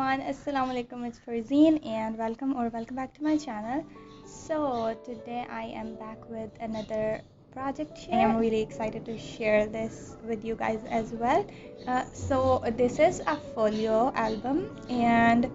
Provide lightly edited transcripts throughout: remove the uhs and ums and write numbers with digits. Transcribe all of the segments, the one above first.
everyone, assalamu alaikum, it's Farzeen and welcome back to my channel. So today I am back with another project share. I am really excited to share this with you guys as well. So this is a folio album and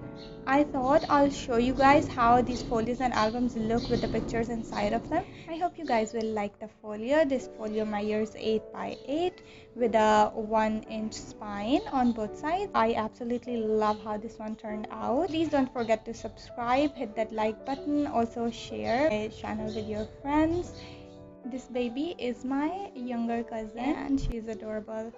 I thought I'll show you guys how these folios and albums look with the pictures inside of them. I hope you guys will like the folio. This folio measures 8 by 8 with a 1-inch spine on both sides. I absolutely love how this one turned out. Please don't forget to subscribe, hit that like button, also share my channel with your friends. This baby is my younger cousin and she's adorable.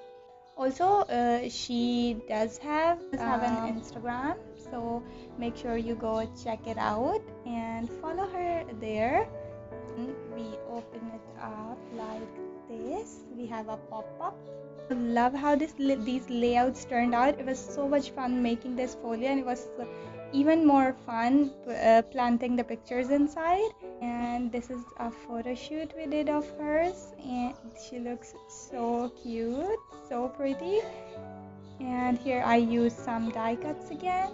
Also she does have an Instagram, so make sure you go check it out and follow her there. We open it up like this. We have a pop-up. I love how these layouts turned out. It was so much fun making this folio, and it was even more fun planting the pictures inside. And this is a photo shoot we did of hers, and she looks so cute, so pretty. And here I used some die cuts again.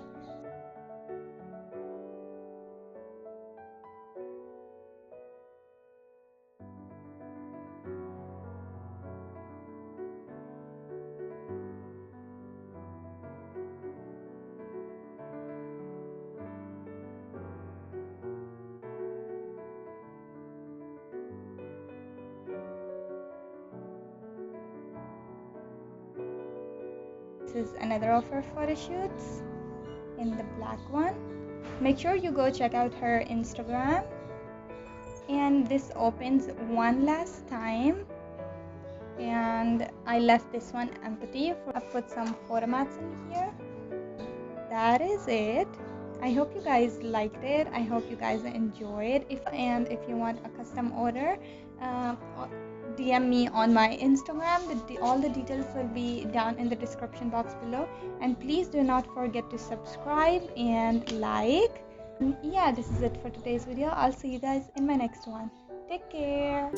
This is another of her photo shoots in the black one. Make sure you go check out her Instagram. And this opens one last time, and I left this one empty. I put some photo mats in here. That is it. I hope you guys liked it. I hope you guys enjoyed. If you want a custom order, DM me on my Instagram. All the details will be down in the description box below. And please do not forget to subscribe and like. And yeah, this is it for today's video. I'll see you guys in my next one. Take care.